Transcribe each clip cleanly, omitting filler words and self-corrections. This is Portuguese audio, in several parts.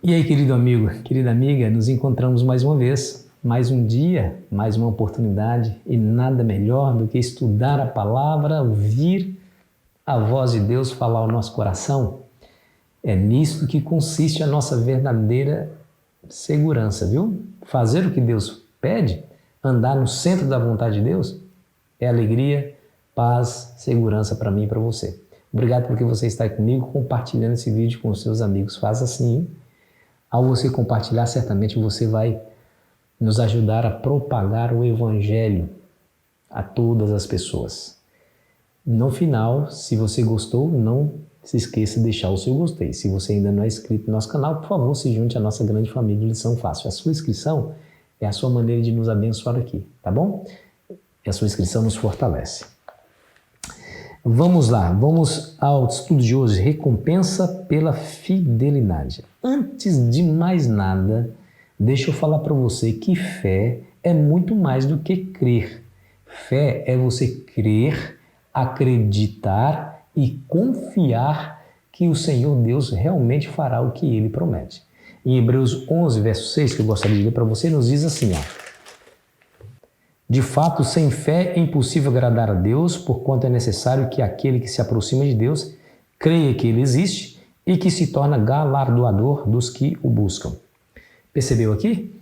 E aí, querido amigo, querida amiga, nos encontramos mais uma vez, mais um dia, mais uma oportunidade e nada melhor do que estudar a palavra, ouvir a voz de Deus falar ao nosso coração. É nisso que consiste a nossa verdadeira segurança, viu? Fazer o que Deus pede, andar no centro da vontade de Deus, é alegria, paz, segurança para mim e para você. Obrigado porque você está aí comigo, compartilhando esse vídeo com os seus amigos. Faça assim, hein? Ao você compartilhar, certamente você vai nos ajudar a propagar o Evangelho a todas as pessoas. No final, se você gostou, não se esqueça de deixar o seu gostei. Se você ainda não é inscrito no nosso canal, por favor, se junte à nossa grande família de Lição Fácil. A sua inscrição é a sua maneira de nos abençoar aqui, tá bom? E a sua inscrição nos fortalece. Vamos lá, vamos ao estudo de hoje, recompensa pela fidelidade. Antes de mais nada, deixa eu falar para você que fé é muito mais do que crer. Fé é você crer, acreditar e confiar que o Senhor Deus realmente fará o que Ele promete. Em Hebreus 11, verso 6, que eu gostaria de ler para você, nos diz assim, ó. De fato, sem fé é impossível agradar a Deus, porquanto é necessário que aquele que se aproxima de Deus creia que Ele existe e que se torna galardoador dos que o buscam. Percebeu aqui?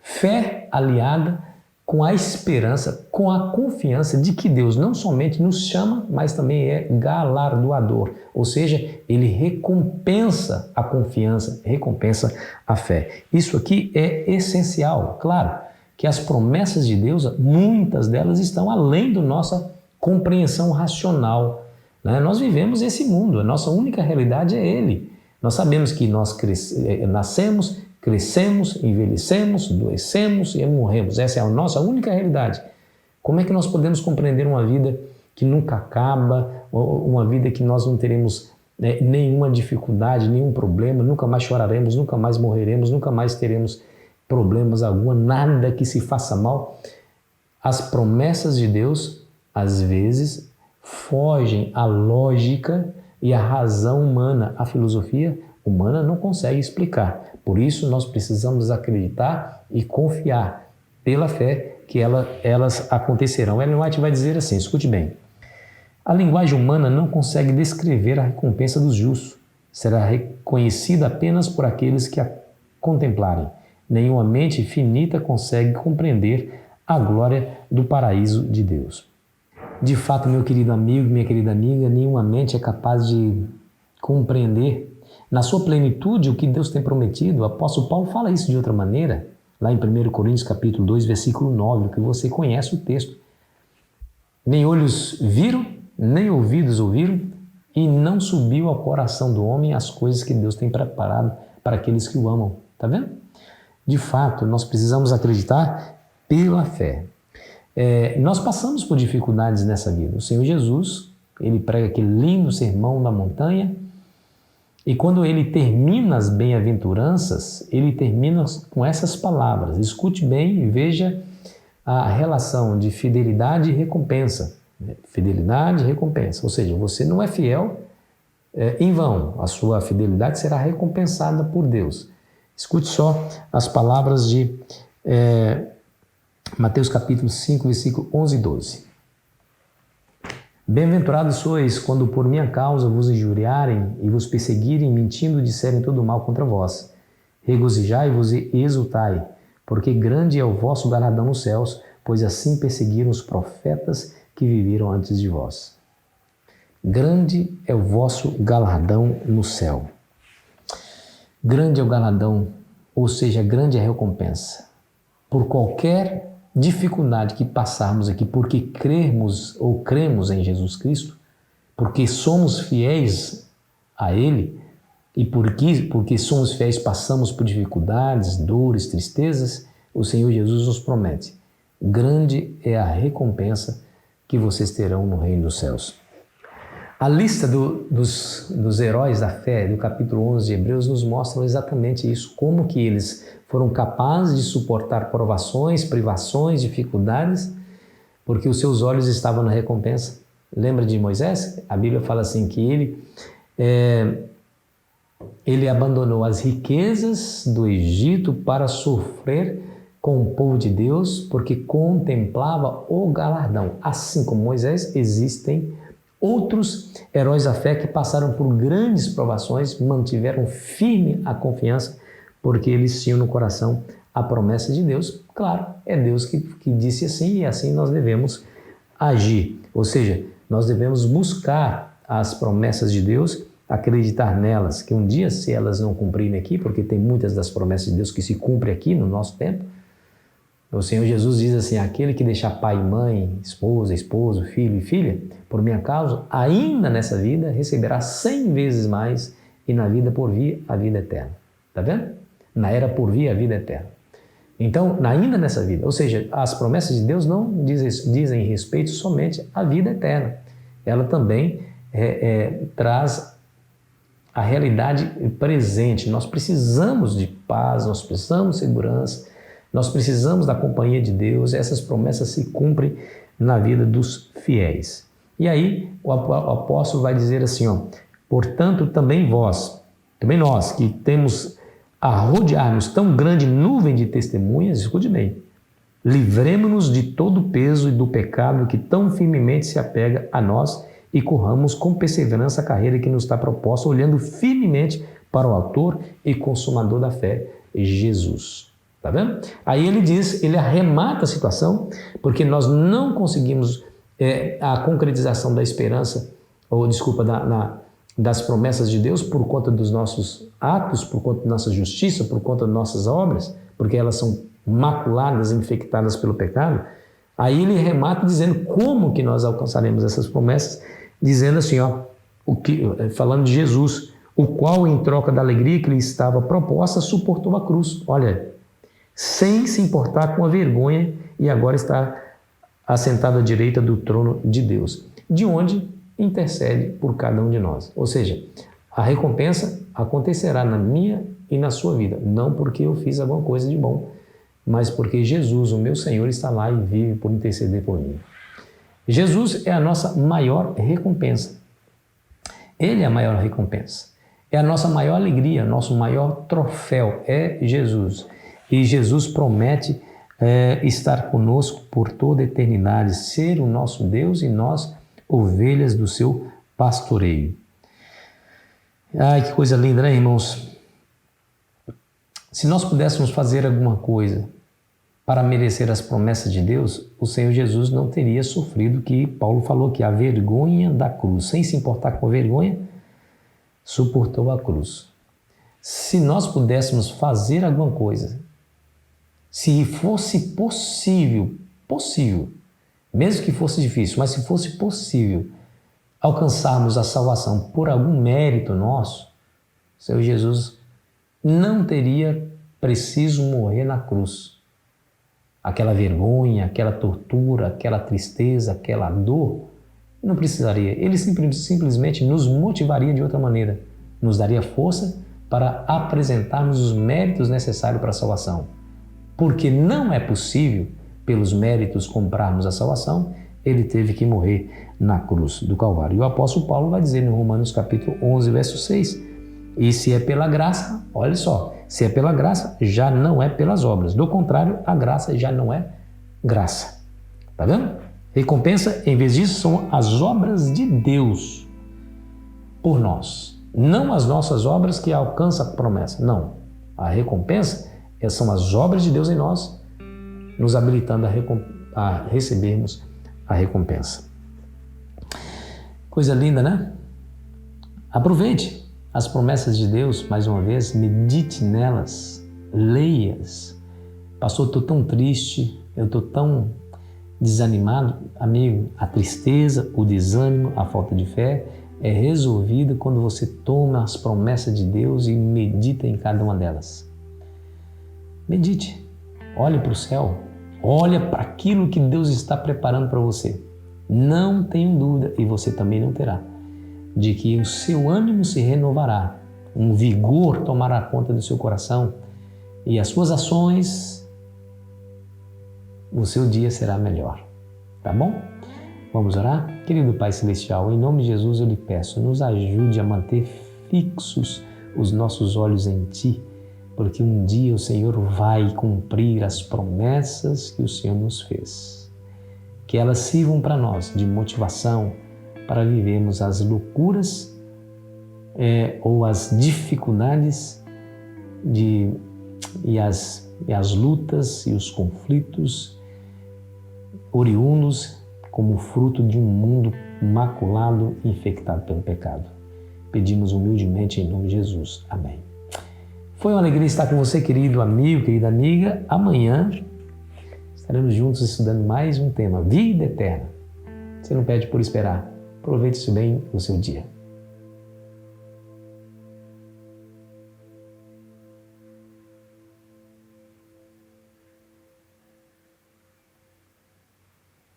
Fé aliada com a esperança, com a confiança de que Deus não somente nos chama, mas também é galardoador. Ou seja, Ele recompensa a confiança, recompensa a fé. Isso aqui é essencial, claro. Que as promessas de Deus, muitas delas estão além da nossa compreensão racional. Né? Nós vivemos esse mundo, a nossa única realidade é Ele. Nós sabemos que nós nascemos, crescemos, envelhecemos, adoecemos e morremos. Essa é a nossa única realidade. Como é que nós podemos compreender uma vida que nunca acaba, uma vida que nós não teremos nenhuma dificuldade, nenhum problema, nunca mais choraremos, nunca mais morreremos, nunca mais teremos problemas algum, nada que se faça mal? As promessas de Deus, às vezes, fogem à lógica e à razão humana. A filosofia humana não consegue explicar. Por isso, nós precisamos acreditar e confiar pela fé que elas acontecerão. Ellen White vai dizer assim, escute bem. A linguagem humana não consegue descrever a recompensa dos justos. Será reconhecida apenas por aqueles que a contemplarem. Nenhuma mente finita consegue compreender a glória do paraíso de Deus. De fato, meu querido amigo, minha querida amiga, nenhuma mente é capaz de compreender na sua plenitude o que Deus tem prometido. O apóstolo Paulo fala isso de outra maneira, lá em 1 Coríntios capítulo 2, versículo 9, que você conhece o texto. Nem olhos viram, nem ouvidos ouviram, e não subiu ao coração do homem as coisas que Deus tem preparado para aqueles que o amam. Tá vendo? De fato, nós precisamos acreditar pela fé. Nós passamos por dificuldades nessa vida. O Senhor Jesus, Ele prega aquele lindo sermão da montanha e quando Ele termina as bem-aventuranças, Ele termina com essas palavras. Escute bem e veja a relação de fidelidade e recompensa. Fidelidade e recompensa. Ou seja, você não é fiel em vão. A sua fidelidade será recompensada por Deus. Escute só as palavras de Mateus capítulo 5, versículo 11 e 12. Bem-aventurados sois quando por minha causa vos injuriarem e vos perseguirem, mentindo, disserem todo mal contra vós. Regozijai-vos e exultai, porque grande é o vosso galardão nos céus, pois assim perseguiram os profetas que viveram antes de vós. Grande é o vosso galardão no céu. Grande é o galardão, ou seja, grande é a recompensa. Por qualquer dificuldade que passarmos aqui, porque cremos ou cremos em Jesus Cristo, porque somos fiéis a Ele, e porque somos fiéis passamos por dificuldades, dores, tristezas, o Senhor Jesus nos promete. Grande é a recompensa que vocês terão no reino dos céus. A lista dos heróis da fé, do capítulo 11 de Hebreus, nos mostra exatamente isso, como que eles foram capazes de suportar provações, privações, dificuldades, porque os seus olhos estavam na recompensa. Lembra de Moisés? A Bíblia fala assim que ele Ele abandonou as riquezas do Egito para sofrer com o povo de Deus, porque contemplava o galardão. Assim como Moisés, existem outros heróis da fé que passaram por grandes provações, mantiveram firme a confiança, porque eles tinham no coração a promessa de Deus. Claro, é Deus que disse assim, e assim nós devemos agir. Ou seja, nós devemos buscar as promessas de Deus, acreditar nelas, que um dia, se elas não cumprirem aqui, porque tem muitas das promessas de Deus que se cumprem aqui no nosso tempo, o Senhor Jesus diz assim, aquele que deixar pai e mãe, esposa, esposo, filho e filha, por minha causa, ainda nessa vida, receberá 100 vezes mais, e na vida por vir, a vida eterna. Tá vendo? Na era por vir, a vida eterna. Então, ainda nessa vida, ou seja, as promessas de Deus não dizem respeito somente à vida eterna. Ela também traz a realidade presente. Nós precisamos de paz, nós precisamos de segurança, nós precisamos da companhia de Deus. Essas promessas se cumprem na vida dos fiéis. E aí o apóstolo vai dizer assim, ó, portanto também nós que temos a rodear-nos tão grande nuvem de testemunhas, escute bem, livremo-nos de todo o peso e do pecado que tão firmemente se apega a nós e corramos com perseverança a carreira que nos está proposta, olhando firmemente para o autor e consumador da fé, Jesus. Tá vendo? Aí ele diz, ele arremata a situação, porque nós não conseguimos a concretização da esperança, ou desculpa, das promessas de Deus por conta dos nossos atos, por conta da nossa justiça, por conta das nossas obras, porque elas são maculadas, infectadas pelo pecado. Aí ele remata dizendo como que nós alcançaremos essas promessas, dizendo assim, ó, falando de Jesus, o qual em troca da alegria que lhe estava proposta, suportou a cruz. Olha, sem se importar com a vergonha, e agora está assentado à direita do trono de Deus, de onde intercede por cada um de nós. Ou seja, a recompensa acontecerá na minha e na sua vida, não porque eu fiz alguma coisa de bom, mas porque Jesus, o meu Senhor, está lá e vive por interceder por mim. Jesus é a nossa maior recompensa. Ele é a maior recompensa. É a nossa maior alegria, nosso maior troféu é Jesus. E Jesus promete estar conosco por toda a eternidade, ser o nosso Deus e nós, ovelhas do seu pastoreio. Ai, que coisa linda, né, irmãos? Se nós pudéssemos fazer alguma coisa para merecer as promessas de Deus, o Senhor Jesus não teria sofrido o que Paulo falou aqui, a vergonha da cruz. Sem se importar com a vergonha, suportou a cruz. Se nós pudéssemos fazer alguma coisa, se fosse possível, mesmo que fosse difícil, mas se fosse possível alcançarmos a salvação por algum mérito nosso, o Senhor Jesus não teria preciso morrer na cruz. Aquela vergonha, aquela tortura, aquela tristeza, aquela dor, não precisaria. Ele simplesmente nos motivaria de outra maneira, nos daria força para apresentarmos os méritos necessários para a salvação. Porque não é possível, pelos méritos, comprarmos a salvação, ele teve que morrer na cruz do Calvário. E o apóstolo Paulo vai dizer no Romanos capítulo 11, verso 6, e se é pela graça, olha só, se é pela graça, já não é pelas obras. Do contrário, a graça já não é graça. Tá vendo? Recompensa, em vez disso, são as obras de Deus por nós. Não as nossas obras que alcançam a promessa. Não. A recompensa são as obras de Deus em nós, nos habilitando a recebermos a recompensa. Coisa linda, né? Aproveite as promessas de Deus, mais uma vez, medite nelas, leia-as. Pastor, eu estou tão triste, eu estou tão desanimado. Amigo, a tristeza, o desânimo, a falta de fé é resolvida quando você toma as promessas de Deus e medita em cada uma delas. Medite, olhe para o céu, olha para aquilo que Deus está preparando para você. Não tenho dúvida, e você também não terá, de que o seu ânimo se renovará, um vigor tomará conta do seu coração e as suas ações, o seu dia será melhor. Tá bom? Vamos orar? Querido Pai Celestial, em nome de Jesus eu lhe peço, nos ajude a manter fixos os nossos olhos em Ti, porque um dia o Senhor vai cumprir as promessas que o Senhor nos fez. Que elas sirvam para nós de motivação para vivermos as loucuras ou as dificuldades e as lutas e os conflitos oriundos como fruto de um mundo maculado e infectado pelo pecado. Pedimos humildemente em nome de Jesus. Amém. Foi uma alegria estar com você, querido amigo, querida amiga. Amanhã estaremos juntos estudando mais um tema, vida eterna. Você não perde por esperar. Aproveite-se bem o seu dia.